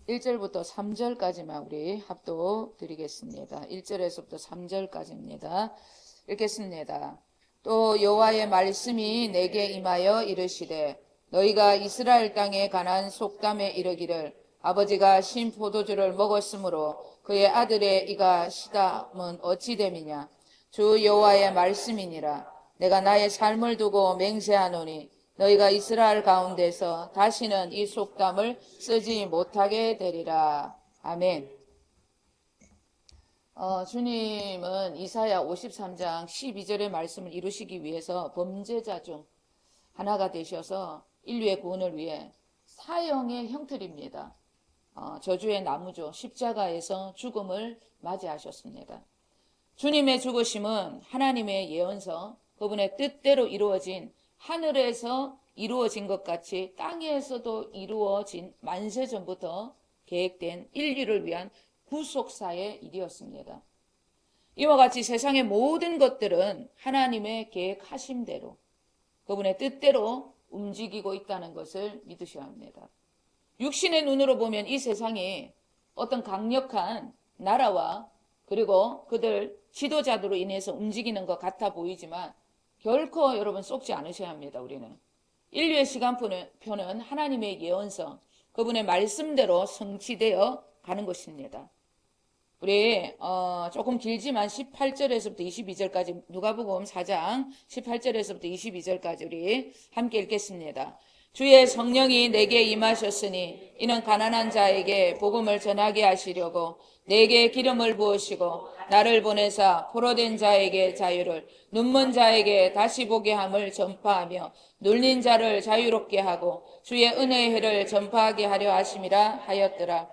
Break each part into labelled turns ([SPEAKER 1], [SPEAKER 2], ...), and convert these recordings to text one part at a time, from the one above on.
[SPEAKER 1] 1절부터 3절까지만 우리 합독 드리겠습니다. 1절에서부터 3절까지입니다. 읽겠습니다. 또 여호와의 말씀이 내게 임하여 이르시되 너희가 이스라엘 땅에 관한 속담에 이르기를 아버지가 신 포도주를 먹었으므로 그의 아들의 이가 시담은 어찌 됨이냐. 주 여호와의 말씀이니라. 내가 나의 삶을 두고 맹세하노니 너희가 이스라엘 가운데서 다시는 이 속담을 쓰지 못하게 되리라. 아멘. 주님은 이사야 53장 12절의 말씀을 이루시기 위해서 범죄자 중 하나가 되셔서 인류의 구원을 위해 사형의 형틀입니다. 저주의 나무죠. 십자가에서 죽음을 맞이하셨습니다. 주님의 죽으심은 하나님의 예언서, 그분의 뜻대로 이루어진 하늘에서 이루어진 것 같이 땅에서도 이루어진 만세 전부터 계획된 인류를 위한 구속사의 일이었습니다. 이와 같이 세상의 모든 것들은 하나님의 계획하심대로 그분의 뜻대로 움직이고 있다는 것을 믿으셔야 합니다. 육신의 눈으로 보면 이 세상이 어떤 강력한 나라와 그리고 그들 지도자들로 인해서 움직이는 것 같아 보이지만 결코 여러분 속지 않으셔야 합니다. 우리는 인류의 시간표는 하나님의 예언서 그분의 말씀대로 성취되어 가는 것입니다. 우리 조금 길지만 18절에서부터 22절까지 누가복음 4장 18절에서부터 22절까지 우리 함께 읽겠습니다. 주의 성령이 내게 임하셨으니 이는 가난한 자에게 복음을 전하게 하시려고 내게 기름을 부으시고 나를 보내사 포로된 자에게 자유를 눈먼 자에게 다시 보게 함을 전파하며 눌린 자를 자유롭게 하고 주의 은혜의 해를 전파하게 하려 하심이라 하였더라.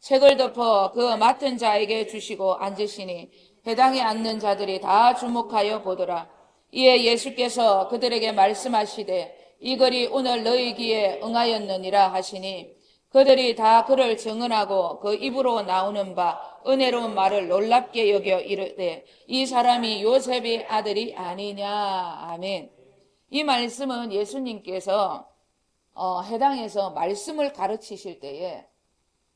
[SPEAKER 1] 책을 덮어 그 맡은 자에게 주시고 앉으시니 회당에 앉는 자들이 다 주목하여 보더라. 이에 예수께서 그들에게 말씀하시되 이 글이 오늘 너희 귀에 응하였느니라 하시니 그들이 다 그를 증언하고 그 입으로 나오는 바 은혜로운 말을 놀랍게 여겨 이르되 이 사람이 요셉의 아들이 아니냐. 아멘. 이 말씀은 예수님께서 해당에서 말씀을 가르치실 때에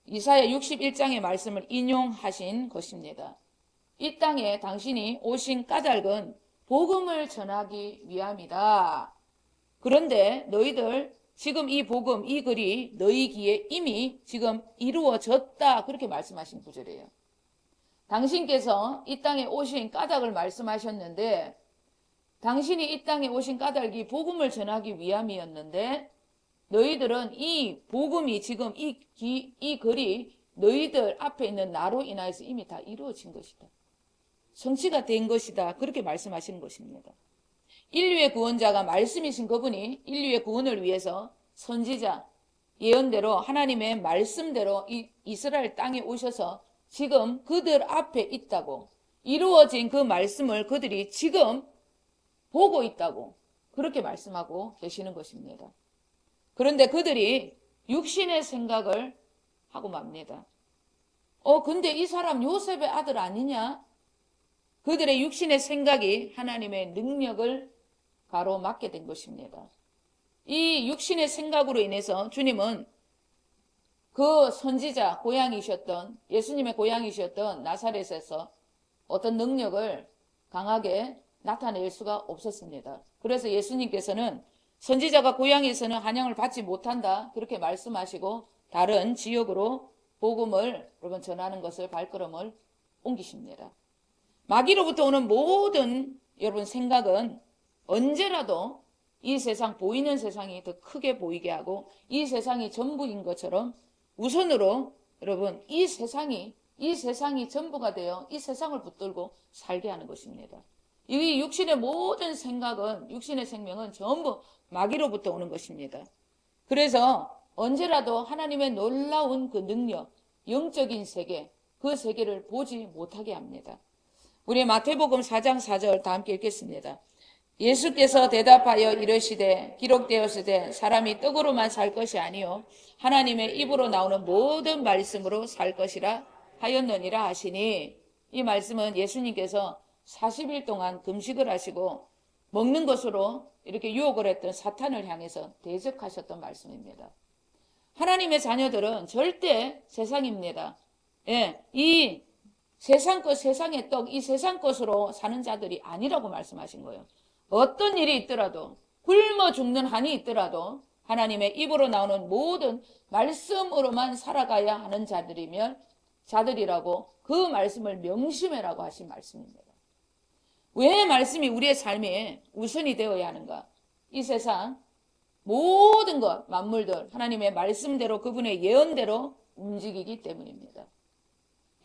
[SPEAKER 1] 이사야 61장의 말씀을 인용하신 것입니다. 이 땅에 당신이 오신 까닭은 복음을 전하기 위함이다. 그런데 너희들 지금 이 복음, 이 글이 너희 귀에 이미 지금 이루어졌다. 그렇게 말씀하신 구절이에요. 당신께서 이 땅에 오신 까닭을 말씀하셨는데 당신이 이 땅에 오신 까닭이 복음을 전하기 위함이었는데 너희들은 이 복음이 지금 이 글이 너희들 앞에 있는 나로 인하여서 이미 다 이루어진 것이다. 성취가 된 것이다. 그렇게 말씀하시는 것입니다. 인류의 구원자가 말씀이신 그분이 인류의 구원을 위해서 선지자 예언대로 하나님의 말씀대로 이스라엘 땅에 오셔서 지금 그들 앞에 있다고 이루어진 그 말씀을 그들이 지금 보고 있다고 그렇게 말씀하고 계시는 것입니다. 그런데 그들이 육신의 생각을 하고 맙니다. 근데 이 사람 요셉의 아들 아니냐? 그들의 육신의 생각이 하나님의 능력을 가로막게 된 것입니다. 이 육신의 생각으로 인해서 주님은 그 선지자 고향이셨던 예수님의 고향이셨던 나사렛에서 어떤 능력을 강하게 나타낼 수가 없었습니다. 그래서 예수님께서는 선지자가 고향에서는 환영을 받지 못한다 그렇게 말씀하시고 다른 지역으로 복음을 여러분 전하는 것을 발걸음을 옮기십니다. 마귀로부터 오는 모든 여러분 생각은 언제라도 이 세상 보이는 세상이 더 크게 보이게 하고 이 세상이 전부인 것처럼 우선으로 여러분 이 세상이 전부가 되어 이 세상을 붙들고 살게 하는 것입니다. 이 육신의 모든 생각은 육신의 생명은 전부 마귀로부터 오는 것입니다. 그래서 언제라도 하나님의 놀라운 그 능력, 영적인 세계, 그 세계를 보지 못하게 합니다. 우리 마태복음 4장 4절 다 함께 읽겠습니다. 예수께서 대답하여 이르시되 기록되었으되 사람이 떡으로만 살 것이 아니요 하나님의 입으로 나오는 모든 말씀으로 살 것이라 하였느니라 하시니 이 말씀은 예수님께서 40일 동안 금식을 하시고 먹는 것으로 이렇게 유혹을 했던 사탄을 향해서 대적하셨던 말씀입니다. 하나님의 자녀들은 절대 세상입니다. 예, 이 세상 것, 세상의 떡, 이 세상 것으로 사는 자들이 아니라고 말씀하신 거예요. 어떤 일이 있더라도, 굶어 죽는 한이 있더라도 하나님의 입으로 나오는 모든 말씀으로만 살아가야 하는 자들이라고 그 말씀을 명심해라고 하신 말씀입니다. 왜 말씀이 우리의 삶에 우선이 되어야 하는가? 이 세상 모든 것, 만물들 하나님의 말씀대로 그분의 예언대로 움직이기 때문입니다.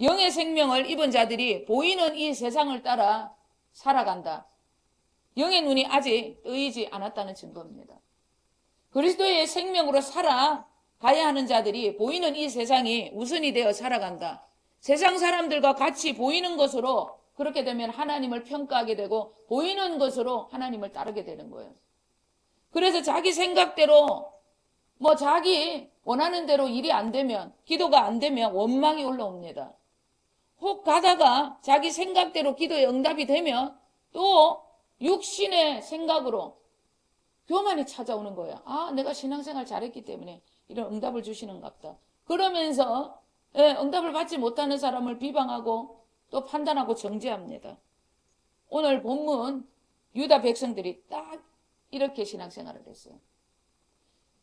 [SPEAKER 1] 영의 생명을 입은 자들이 보이는 이 세상을 따라 살아간다. 영의 눈이 아직 뜨이지 않았다는 증거입니다. 그리스도의 생명으로 살아가야 하는 자들이 보이는 이 세상이 우선이 되어 살아간다. 세상 사람들과 같이 보이는 것으로 그렇게 되면 하나님을 평가하게 되고 보이는 것으로 하나님을 따르게 되는 거예요. 그래서 자기 생각대로 자기 원하는 대로 일이 안 되면, 기도가 안 되면 원망이 올라옵니다. 혹 가다가 자기 생각대로 기도의 응답이 되면 또 육신의 생각으로 교만이 찾아오는 거예요. 아, 내가 신앙생활 잘했기 때문에 이런 응답을 주시는갑다. 그러면서 응답을 받지 못하는 사람을 비방하고 또 판단하고 정죄합니다. 오늘 본문 유다 백성들이 딱 이렇게 신앙생활을 했어요.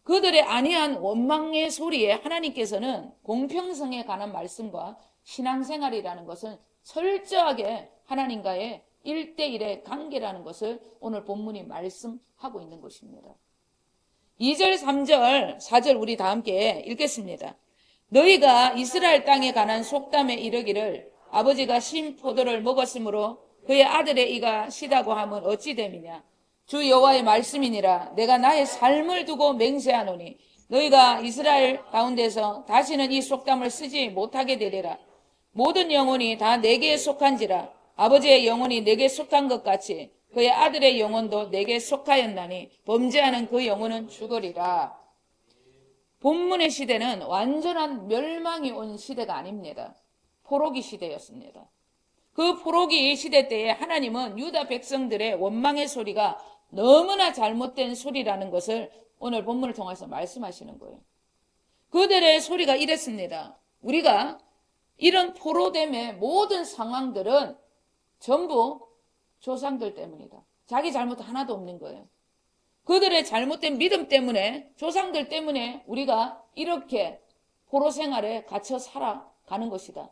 [SPEAKER 1] 그들의 아니한 원망의 소리에 하나님께서는 공평성에 관한 말씀과 신앙생활이라는 것은 철저하게 하나님과의 1대1의 관계라는 것을 오늘 본문이 말씀하고 있는 것입니다. 2절, 3절, 4절 우리 다 함께 읽겠습니다. 너희가 이스라엘 땅에 관한 속담에 이르기를 아버지가 신 포도를 먹었으므로 그의 아들의 이가 시다고 하면 어찌 됨이냐. 주 여호와의 말씀이니라. 내가 나의 삶을 두고 맹세하노니 너희가 이스라엘 가운데서 다시는 이 속담을 쓰지 못하게 되리라. 모든 영혼이 다 내게 속한지라. 아버지의 영혼이 내게 속한 것 같이 그의 아들의 영혼도 내게 속하였나니 범죄하는 그 영혼은 죽으리라. 본문의 시대는 완전한 멸망이 온 시대가 아닙니다. 포로기 시대였습니다. 그 포로기 시대 때에 하나님은 유다 백성들의 원망의 소리가 너무나 잘못된 소리라는 것을 오늘 본문을 통해서 말씀하시는 거예요. 그들의 소리가 이랬습니다. 우리가 이런 포로됨의 모든 상황들은 전부 조상들 때문이다. 자기 잘못 하나도 없는 거예요. 그들의 잘못된 믿음 때문에, 조상들 때문에 우리가 이렇게 포로 생활에 갇혀 살아가는 것이다.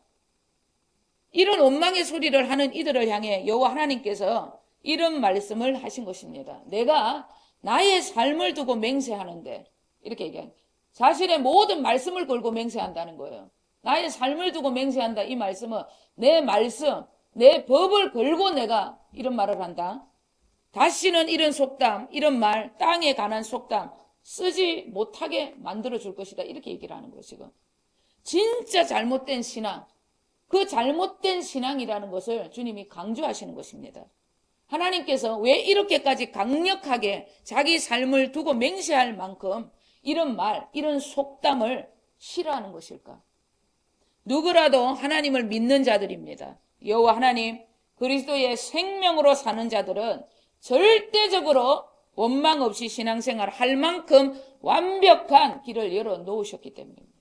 [SPEAKER 1] 이런 원망의 소리를 하는 이들을 향해 여호와 하나님께서 이런 말씀을 하신 것입니다. 내가 나의 삶을 두고 맹세하는데, 이렇게 얘기합니다. 사실의 모든 말씀을 걸고 맹세한다는 거예요. 나의 삶을 두고 맹세한다. 이 말씀은 내 말씀, 내 법을 걸고 내가 이런 말을 한다. 다시는 이런 속담, 이런 말, 땅에 관한 속담 쓰지 못하게 만들어 줄 것이다. 이렇게 얘기를 하는 거예요, 지금. 진짜 잘못된 신앙, 그 잘못된 신앙이라는 것을 주님이 강조하시는 것입니다. 하나님께서 왜 이렇게까지 강력하게 자기 삶을 두고 맹세할 만큼 이런 말, 이런 속담을 싫어하는 것일까? 누구라도 하나님을 믿는 자들입니다. 여호와 하나님, 그리스도의 생명으로 사는 자들은 절대적으로 원망 없이 신앙생활 할 만큼 완벽한 길을 열어 놓으셨기 때문입니다.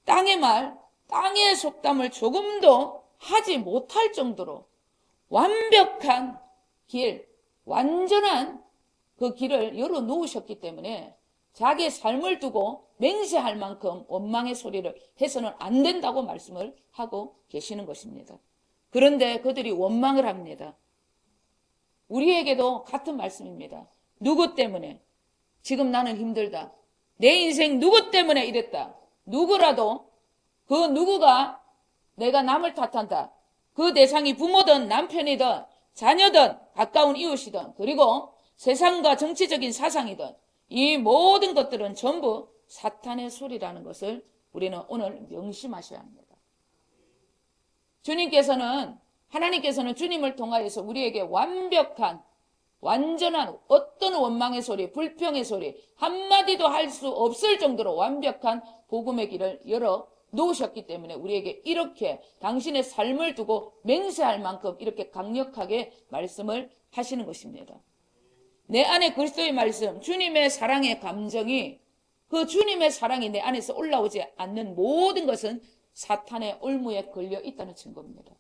[SPEAKER 1] 땅의 말, 땅의 속담을 조금도 하지 못할 정도로 완벽한 길, 완전한 그 길을 열어 놓으셨기 때문에 자기의 삶을 두고 맹세할 만큼 원망의 소리를 해서는 안 된다고 말씀을 하고 계시는 것입니다. 그런데 그들이 원망을 합니다. 우리에게도 같은 말씀입니다. 누구 때문에? 지금 나는 힘들다. 내 인생 누구 때문에 이랬다. 누구라도 그 누구가 내가 남을 탓한다. 그 대상이 부모든 남편이든 자녀든 가까운 이웃이든 그리고 세상과 정치적인 사상이든 이 모든 것들은 전부 사탄의 소리라는 것을 우리는 오늘 명심하셔야 합니다. 하나님께서는 주님을 통하여서 우리에게 완벽한, 완전한 어떤 원망의 소리, 불평의 소리 한마디도 할 수 없을 정도로 완벽한 복음의 길을 열어 놓으셨기 때문에 우리에게 이렇게 당신의 삶을 두고 맹세할 만큼 이렇게 강력하게 말씀을 하시는 것입니다. 내 안에 그리스도의 말씀, 주님의 사랑의 감정이, 그 주님의 사랑이 내 안에서 올라오지 않는 모든 것은 사탄의 올무에 걸려 있다는 증거입니다.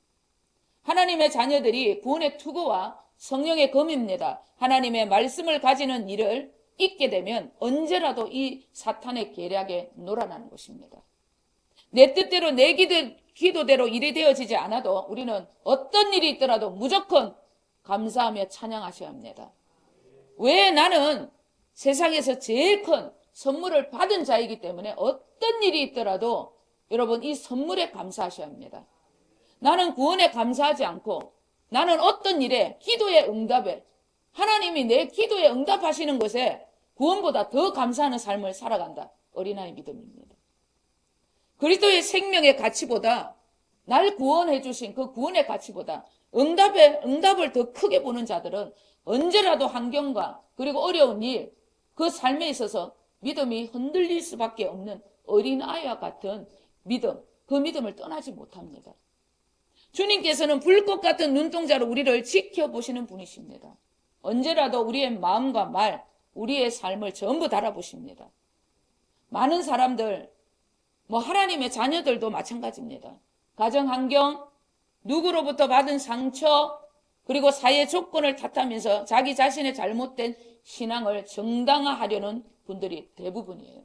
[SPEAKER 1] 하나님의 자녀들이 구원의 투구와 성령의 검입니다. 하나님의 말씀을 가지는 일을 잊게 되면 언제라도 이 사탄의 계략에 놀아나는 것입니다. 내 뜻대로 내 기도대로 일이 되어지지 않아도 우리는 어떤 일이 있더라도 무조건 감사하며 찬양하셔야 합니다. 왜? 나는 세상에서 제일 큰 선물을 받은 자이기 때문에 어떤 일이 있더라도 여러분 이 선물에 감사하셔야 합니다. 나는 구원에 감사하지 않고 나는 어떤 일에, 기도의 응답에, 하나님이 내 기도에 응답하시는 것에 구원보다 더 감사하는 삶을 살아간다. 어린아이 믿음입니다. 그리스도의 생명의 가치보다, 날 구원해 주신 그 구원의 가치보다 응답을 더 크게 보는 자들은 언제라도 환경과 그리고 어려운 일, 그 삶에 있어서 믿음이 흔들릴 수밖에 없는 어린아이와 같은 믿음, 그 믿음을 떠나지 못합니다. 주님께서는 불꽃 같은 눈동자로 우리를 지켜보시는 분이십니다. 언제라도 우리의 마음과 말, 우리의 삶을 전부 달아보십니다. 많은 사람들, 하나님의 자녀들도 마찬가지입니다. 가정환경, 누구로부터 받은 상처, 그리고 사회 조건을 탓하면서 자기 자신의 잘못된 신앙을 정당화하려는 분들이 대부분이에요.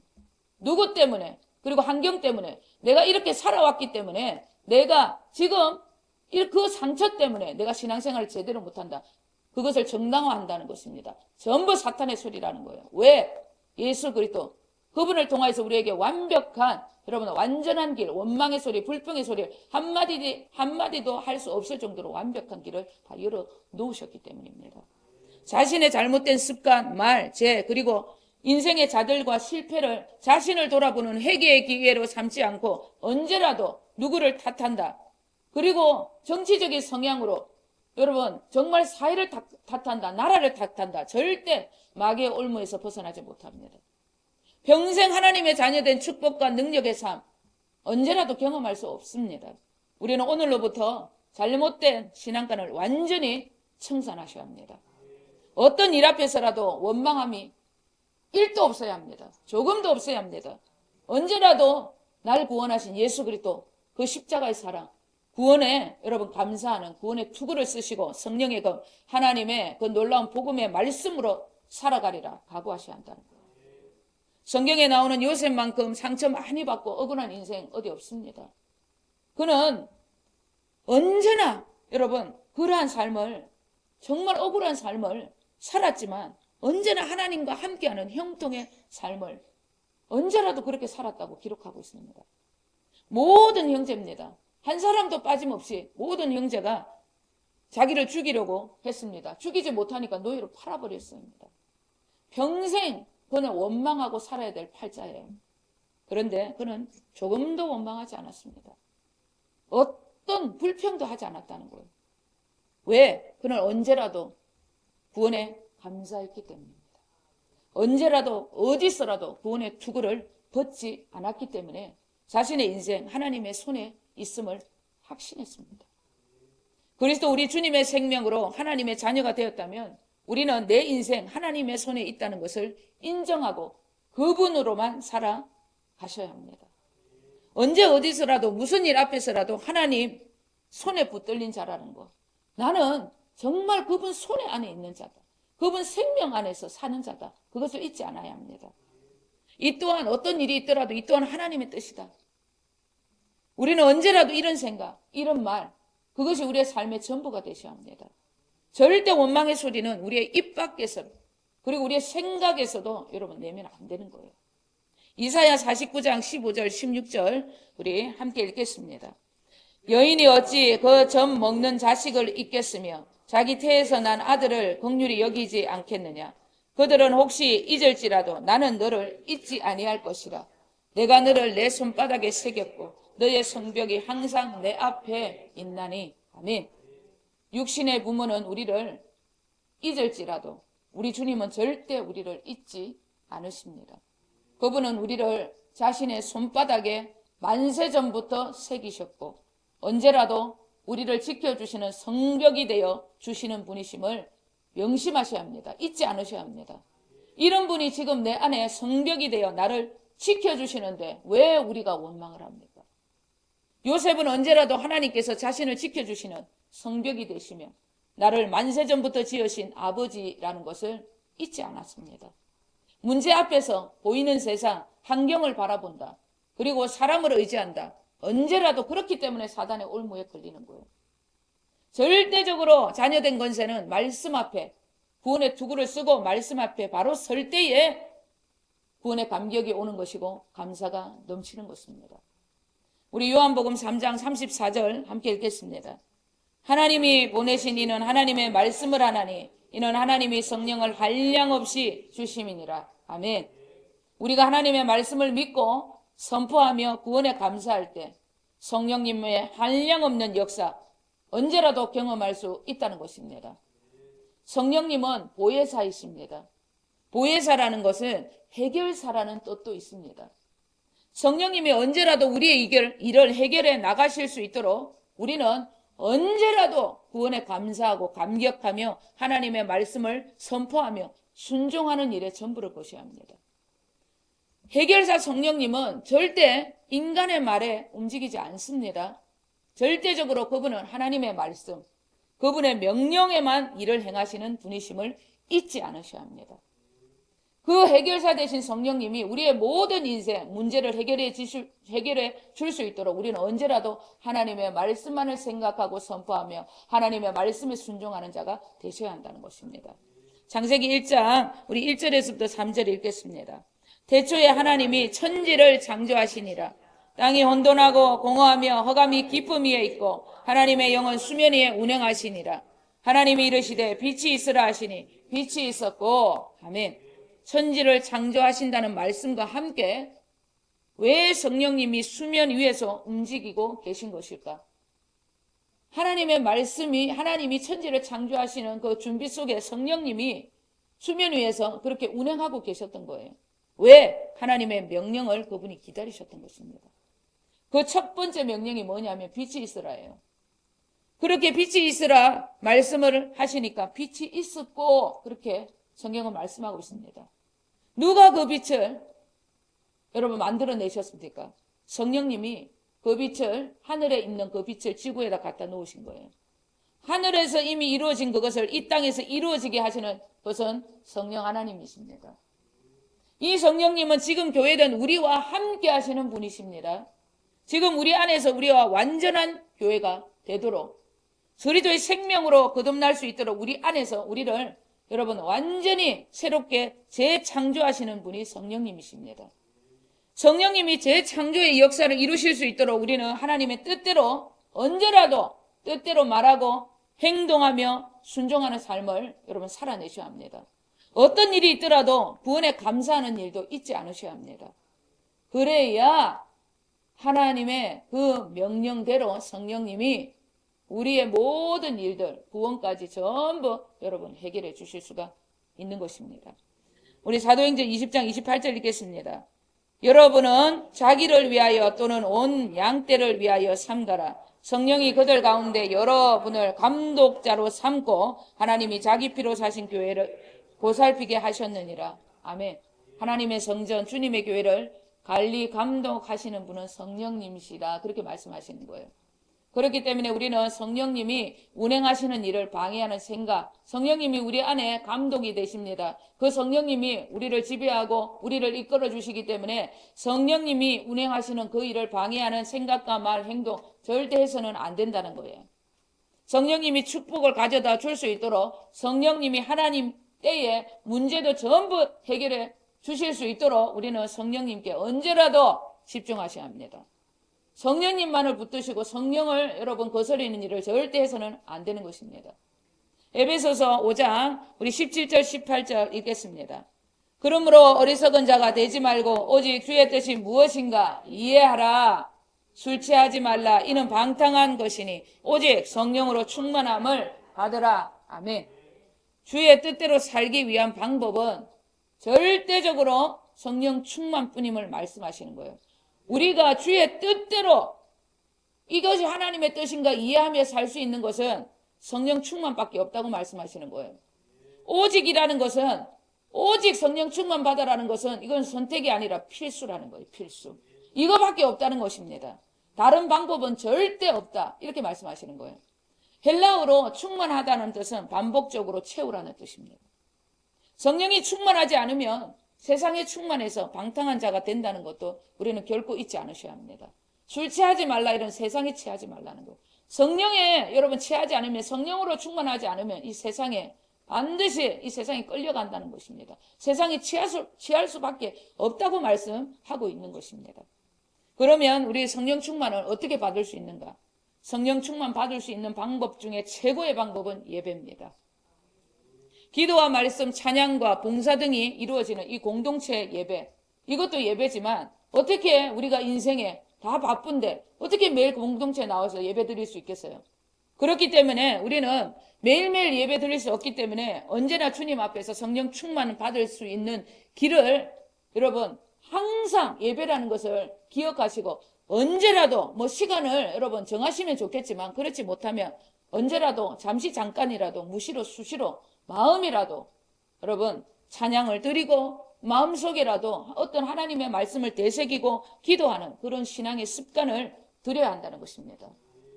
[SPEAKER 1] 누구 때문에, 그리고 환경 때문에, 내가 이렇게 살아왔기 때문에, 내가 지금 그 상처 때문에 내가 신앙생활을 제대로 못한다. 그것을 정당화한다는 것입니다. 전부 사탄의 소리라는 거예요. 왜? 예수 그리스도 그분을 통해서 우리에게 완벽한, 여러분 완전한 길, 원망의 소리, 불평의 소리 한마디도 할 수 없을 정도로 완벽한 길을 다 열어 놓으셨기 때문입니다. 자신의 잘못된 습관, 말, 죄, 그리고 인생의 자들과 실패를 자신을 돌아보는 회개의 기회로 삼지 않고 언제라도 누구를 탓한다. 그리고 정치적인 성향으로 여러분 정말 사회를 탓한다, 나라를 탓한다. 절대 마귀의 올무에서 벗어나지 못합니다. 평생 하나님의 자녀된 축복과 능력의 삶 언제라도 경험할 수 없습니다. 우리는 오늘로부터 잘못된 신앙관을 완전히 청산하셔야 합니다. 어떤 일 앞에서라도 원망함이 1도 없어야 합니다. 조금도 없어야 합니다. 언제라도 날 구원하신 예수 그리스도 그 십자가의 사랑, 구원에 여러분 감사하는 구원의 투구를 쓰시고 성령의 그 하나님의 그 놀라운 복음의 말씀으로 살아가리라 각오하셔야 한다는 거예요. 성경에 나오는 요셉만큼 상처 많이 받고 억울한 인생 어디 없습니다. 그는 언제나 여러분 그러한 삶을, 정말 억울한 삶을 살았지만 언제나 하나님과 함께하는 형통의 삶을 언제라도 그렇게 살았다고 기록하고 있습니다. 모든 형제입니다. 한 사람도 빠짐없이 모든 형제가 자기를 죽이려고 했습니다. 죽이지 못하니까 노예로 팔아버렸습니다. 평생 그는 원망하고 살아야 될 팔자예요. 그런데 그는 조금도 원망하지 않았습니다. 어떤 불평도 하지 않았다는 거예요. 왜? 그는 언제라도 구원에 감사했기 때문입니다. 언제라도 어디서라도 구원의 투구를 벗지 않았기 때문에 자신의 인생 하나님의 손에 있음을 확신했습니다. 그리스도 우리 주님의 생명으로 하나님의 자녀가 되었다면 우리는 내 인생 하나님의 손에 있다는 것을 인정하고 그분으로만 살아가셔야 합니다. 언제 어디서라도 무슨 일 앞에서라도 하나님 손에 붙들린 자라는 것, 나는 정말 그분 손에 안에 있는 자다, 그분 생명 안에서 사는 자다, 그것을 잊지 않아야 합니다. 이 또한 어떤 일이 있더라도 이 또한 하나님의 뜻이다. 우리는 언제라도 이런 생각, 이런 말, 그것이 우리의 삶의 전부가 되셔야 합니다. 절대 원망의 소리는 우리의 입 밖에서 그리고 우리의 생각에서도 여러분 내면 안 되는 거예요. 이사야 49장 15절 16절 우리 함께 읽겠습니다. 여인이 어찌 그 젖 먹는 자식을 잊겠으며 자기 태에서 난 아들을 긍휼히 여기지 않겠느냐. 그들은 혹시 잊을지라도 나는 너를 잊지 아니할 것이라. 내가 너를 내 손바닥에 새겼고 너의 성벽이 항상 내 앞에 있나니. 아멘. 육신의 부모는 우리를 잊을지라도 우리 주님은 절대 우리를 잊지 않으십니다. 그분은 우리를 자신의 손바닥에 만세전부터 새기셨고 언제라도 우리를 지켜주시는 성벽이 되어 주시는 분이심을 명심하셔야 합니다. 잊지 않으셔야 합니다. 이런 분이 지금 내 안에 성벽이 되어 나를 지켜주시는데 왜 우리가 원망을 합니까? 요셉은 언제라도 하나님께서 자신을 지켜주시는 성벽이 되시며 나를 만세전부터 지으신 아버지라는 것을 잊지 않았습니다. 문제 앞에서 보이는 세상, 환경을 바라본다. 그리고 사람을 의지한다. 언제라도 그렇기 때문에 사단의 올무에 걸리는 거예요. 절대적으로 자녀된 권세는 말씀 앞에 구원의 투구를 쓰고 말씀 앞에 바로 설 때에 구원의 감격이 오는 것이고 감사가 넘치는 것입니다. 우리 요한복음 3장 34절 함께 읽겠습니다. 하나님이 보내신 이는 하나님의 말씀을 하나니 이는 하나님이 성령을 한량없이 주심이니라. 아멘. 우리가 하나님의 말씀을 믿고 선포하며 구원에 감사할 때 성령님의 한량없는 역사 언제라도 경험할 수 있다는 것입니다. 성령님은 보혜사이십니다. 보혜사라는 것은 해결사라는 뜻도 있습니다. 성령님이 언제라도 우리의 일을 해결해 나가실 수 있도록 우리는 언제라도 구원에 감사하고 감격하며 하나님의 말씀을 선포하며 순종하는 일에 전부를 것이어야 합니다. 해결사 성령님은 절대 인간의 말에 움직이지 않습니다. 절대적으로 그분은 하나님의 말씀, 그분의 명령에만 일을 행하시는 분이심을 잊지 않으셔야 합니다. 그 해결사 되신 성령님이 우리의 모든 인생 문제를 해결해 줄 수 있도록 우리는 언제라도 하나님의 말씀만을 생각하고 선포하며 하나님의 말씀에 순종하는 자가 되셔야 한다는 것입니다. 창세기 1장 우리 1절에서부터 3절 읽겠습니다. 태초에 하나님이 천지를 창조하시니라. 땅이 혼돈하고 공허하며 흑암이 깊음 위에 있고 하나님의 영은 수면 위에 운행하시니라. 하나님이 이르시되 빛이 있으라 하시니 빛이 있었고. 아멘. 천지를 창조하신다는 말씀과 함께 왜 성령님이 수면 위에서 움직이고 계신 것일까? 하나님의 말씀이 하나님이 천지를 창조하시는 그 준비 속에 성령님이 수면 위에서 그렇게 운행하고 계셨던 거예요. 왜? 하나님의 명령을 그분이 기다리셨던 것입니다. 그 첫 번째 명령이 뭐냐면 빛이 있으라예요. 그렇게 빛이 있으라 말씀을 하시니까 빛이 있었고 그렇게 성경은 말씀하고 있습니다. 누가 그 빛을 여러분 만들어내셨습니까? 성령님이 그 빛을 하늘에 있는 그 빛을 지구에다 갖다 놓으신 거예요. 하늘에서 이미 이루어진 그것을 이 땅에서 이루어지게 하시는 것은 성령 하나님이십니다. 이 성령님은 지금 교회된 우리와 함께 하시는 분이십니다. 지금 우리 안에서 우리와 완전한 교회가 되도록 그리스도의 생명으로 거듭날 수 있도록 우리 안에서 우리를 여러분 완전히 새롭게 재창조하시는 분이 성령님이십니다. 성령님이 재창조의 역사를 이루실 수 있도록 우리는 하나님의 뜻대로 언제라도 뜻대로 말하고 행동하며 순종하는 삶을 여러분 살아내셔야 합니다. 어떤 일이 있더라도 구원에 감사하는 일도 잊지 않으셔야 합니다. 그래야 하나님의 그 명령대로 성령님이 우리의 모든 일들, 구원까지 전부 여러분 해결해 주실 수가 있는 것입니다. 우리 사도행전 20장 28절 읽겠습니다. 여러분은 자기를 위하여 또는 온 양떼를 위하여 삼가라. 성령이 그들 가운데 여러분을 감독자로 삼고 하나님이 자기 피로 사신 교회를 보살피게 하셨느니라. 아멘. 하나님의 성전, 주님의 교회를 관리 감독하시는 분은 성령님이시다. 그렇게 말씀하시는 거예요. 그렇기 때문에 우리는 성령님이 운행하시는 일을 방해하는 생각, 성령님이 우리 안에 감독이 되십니다. 그 성령님이 우리를 지배하고 우리를 이끌어 주시기 때문에 성령님이 운행하시는 그 일을 방해하는 생각과 말, 행동 절대 해서는 안 된다는 거예요. 성령님이 축복을 가져다 줄 수 있도록 성령님이 하나님 때에 문제도 전부 해결해 주실 수 있도록 우리는 성령님께 언제라도 집중하셔야 합니다. 성령님만을 붙드시고 성령을 여러분 거스리는 일을 절대 해서는 안 되는 것입니다. 에베소서 5장 우리 17절 18절 읽겠습니다. 그러므로 어리석은 자가 되지 말고 오직 주의 뜻이 무엇인가 이해하라. 술 취하지 말라. 이는 방탕한 것이니 오직 성령으로 충만함을 받으라. 아멘. 주의 뜻대로 살기 위한 방법은 절대적으로 성령 충만뿐임을 말씀하시는 거예요. 우리가 주의 뜻대로 이것이 하나님의 뜻인가 이해하며 살 수 있는 것은 성령 충만밖에 없다고 말씀하시는 거예요. 오직이라는 것은, 오직 성령 충만 받아라는 것은 이건 선택이 아니라 필수라는 거예요. 필수. 이거밖에 없다는 것입니다. 다른 방법은 절대 없다. 이렇게 말씀하시는 거예요. 헬라어로 충만하다는 뜻은 반복적으로 채우라는 뜻입니다. 성령이 충만하지 않으면 세상에 충만해서 방탕한 자가 된다는 것도 우리는 결코 잊지 않으셔야 합니다. 술 취하지 말라, 이런 세상에 취하지 말라는 거예요. 성령에 여러분 취하지 않으면, 성령으로 충만하지 않으면 이 세상에 반드시 이 세상에 끌려간다는 것입니다. 세상에 취할 수밖에 없다고 말씀하고 있는 것입니다. 그러면 우리 성령 충만을 어떻게 받을 수 있는가? 성령 충만 받을 수 있는 방법 중에 최고의 방법은 예배입니다. 기도와 말씀, 찬양과 봉사 등이 이루어지는 이 공동체 예배, 이것도 예배지만 어떻게 우리가 인생에 다 바쁜데 어떻게 매일 공동체에 나와서 예배 드릴 수 있겠어요? 그렇기 때문에 우리는 매일매일 예배 드릴 수 없기 때문에 언제나 주님 앞에서 성령 충만을 받을 수 있는 길을 여러분 항상 예배라는 것을 기억하시고, 언제라도 뭐 시간을 여러분 정하시면 좋겠지만 그렇지 못하면 언제라도 잠시 잠깐이라도 무시로 수시로 마음이라도 여러분 찬양을 드리고 마음속에라도 어떤 하나님의 말씀을 되새기고 기도하는 그런 신앙의 습관을 들여야 한다는 것입니다.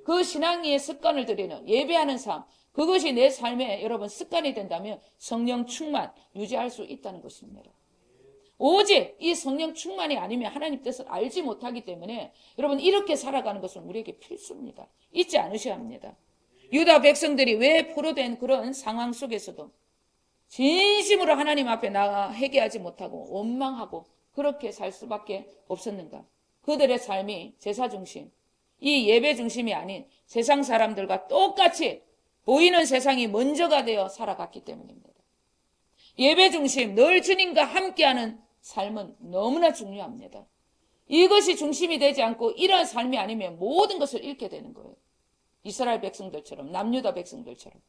[SPEAKER 1] 그 신앙의 습관을 들이는 예배하는 삶, 그것이 내 삶의 여러분 습관이 된다면 성령 충만 유지할 수 있다는 것입니다. 오직 이 성령 충만이 아니면 하나님 뜻을 알지 못하기 때문에 여러분 이렇게 살아가는 것은 우리에게 필수입니다. 잊지 않으셔야 합니다. 유다 백성들이 왜 포로된 그런 상황 속에서도 진심으로 하나님 앞에 나가 회개하지 못하고 원망하고 그렇게 살 수밖에 없었는가? 그들의 삶이 제사 중심, 이 예배 중심이 아닌 세상 사람들과 똑같이 보이는 세상이 먼저가 되어 살아갔기 때문입니다. 예배 중심, 늘 주님과 함께하는 삶은 너무나 중요합니다. 이것이 중심이 되지 않고 이러한 삶이 아니면 모든 것을 잃게 되는 거예요. 이스라엘 백성들처럼, 남유다 백성들처럼.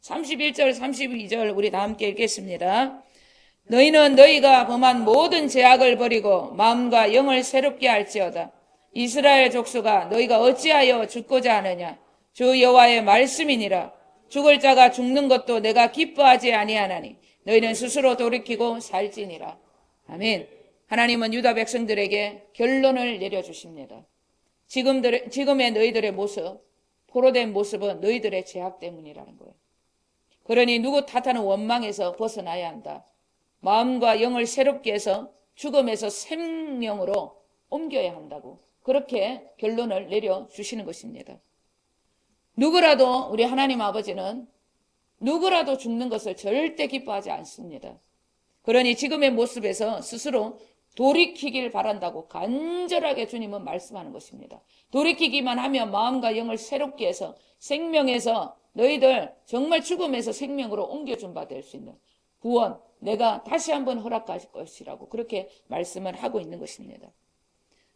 [SPEAKER 1] 31절, 32절 우리 다 함께 읽겠습니다. 너희는 너희가 범한 모든 죄악을 버리고 마음과 영을 새롭게 할지어다. 이스라엘 족속아, 너희가 어찌하여 죽고자 하느냐? 주 여호와의 말씀이니라. 죽을 자가 죽는 것도 내가 기뻐하지 아니하나니 너희는 스스로 돌이키고 살지니라. 아멘. 하나님은 유다 백성들에게 결론을 내려주십니다. 지금의 너희들의 모습, 포로된 모습은 너희들의 죄악 때문이라는 거예요. 그러니 누구 탓하는 원망에서 벗어나야 한다. 마음과 영을 새롭게 해서 죽음에서 생명으로 옮겨야 한다고 그렇게 결론을 내려주시는 것입니다. 누구라도 우리 하나님 아버지는 누구라도 죽는 것을 절대 기뻐하지 않습니다. 그러니 지금의 모습에서 스스로 돌이키길 바란다고 간절하게 주님은 말씀하는 것입니다. 돌이키기만 하면 마음과 영을 새롭게 해서 생명에서 너희들 정말 죽음에서 생명으로 옮겨준 바 될 수 있는 구원 내가 다시 한번 허락할 것이라고 그렇게 말씀을 하고 있는 것입니다.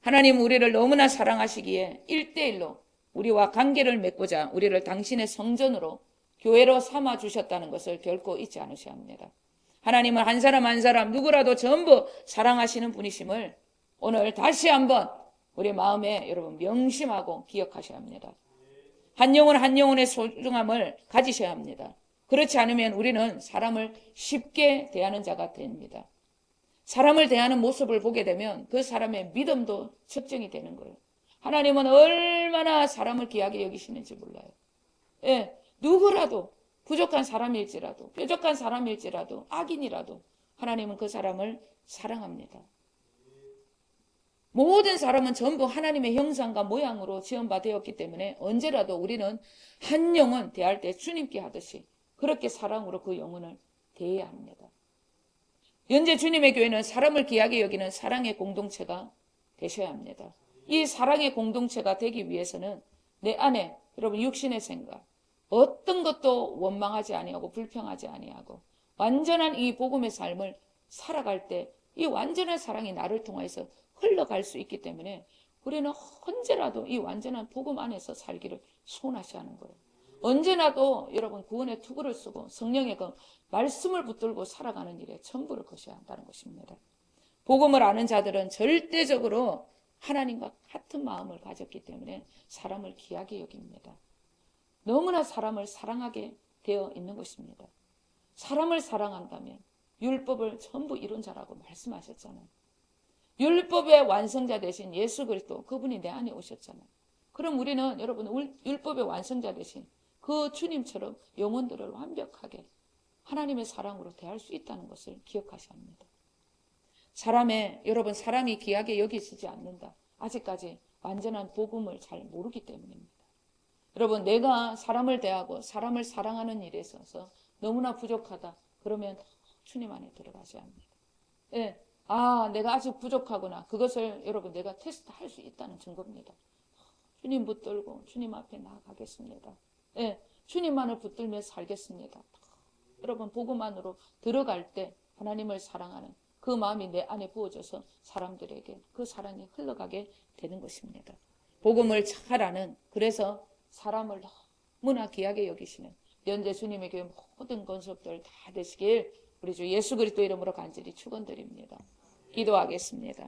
[SPEAKER 1] 하나님 우리를 너무나 사랑하시기에 1대1로 우리와 관계를 맺고자 우리를 당신의 성전으로 교회로 삼아 주셨다는 것을 결코 잊지 않으셔야 합니다. 하나님은 한 사람 한 사람 누구라도 전부 사랑하시는 분이심을 오늘 다시 한번 우리 마음에 여러분 명심하고 기억하셔야 합니다. 한 영혼 한 영혼의 소중함을 가지셔야 합니다. 그렇지 않으면 우리는 사람을 쉽게 대하는 자가 됩니다. 사람을 대하는 모습을 보게 되면 그 사람의 믿음도 측정이 되는 거예요. 하나님은 얼마나 사람을 귀하게 여기시는지 몰라요. 예, 누구라도 부족한 사람일지라도 뾰족한 사람일지라도 악인이라도 하나님은 그 사람을 사랑합니다. 모든 사람은 전부 하나님의 형상과 모양으로 지음바 되었기 때문에 언제라도 우리는 한 영혼 대할 때 주님께 하듯이 그렇게 사랑으로 그 영혼을 대해야 합니다. 현재 주님의 교회는 사람을 귀하게 여기는 사랑의 공동체가 되셔야 합니다. 이 사랑의 공동체가 되기 위해서는 내 안에 여러분 육신의 생각, 어떤 것도 원망하지 아니하고 불평하지 아니하고 완전한 이 복음의 삶을 살아갈 때 이 완전한 사랑이 나를 통해서 흘러갈 수 있기 때문에 우리는 언제라도 이 완전한 복음 안에서 살기를 소원하셔야 하는 거예요. 언제나도 여러분 구원의 투구를 쓰고 성령의 그 말씀을 붙들고 살아가는 일에 전부를 거셔야 한다는 것입니다. 복음을 아는 자들은 절대적으로 하나님과 같은 마음을 가졌기 때문에 사람을 귀하게 여깁니다. 너무나 사람을 사랑하게 되어 있는 것입니다. 사람을 사랑한다면 율법을 전부 이룬 자라고 말씀하셨잖아요. 율법의 완성자 되신 예수 그리스도, 그분이 내 안에 오셨잖아요. 그럼 우리는 여러분 율법의 완성자 되신 그 주님처럼 영혼들을 완벽하게 하나님의 사랑으로 대할 수 있다는 것을 기억하셔야 합니다. 여러분 사람이 귀하게 여기시지 않는다. 아직까지 완전한 복음을 잘 모르기 때문입니다. 여러분 내가 사람을 대하고 사람을 사랑하는 일에 있어서 너무나 부족하다. 그러면 주님 안에 들어가셔야 합니다. 예. 내가 아직 부족하구나. 그것을 여러분 내가 테스트할 수 있다는 증거입니다. 주님 붙들고 주님 앞에 나아가겠습니다. 예. 주님만을 붙들며 살겠습니다. 여러분 복음 안으로 들어갈 때 하나님을 사랑하는 그 마음이 내 안에 부어져서 사람들에게 그 사랑이 흘러가게 되는 것입니다. 복음을 잘 아는, 그래서 사람을 너무나 귀하게 여기시는 현재 주님의 교회 모든 건속들 다 되시길 우리 주 예수 그리스도 이름으로 간절히 축원드립니다. 기도하겠습니다.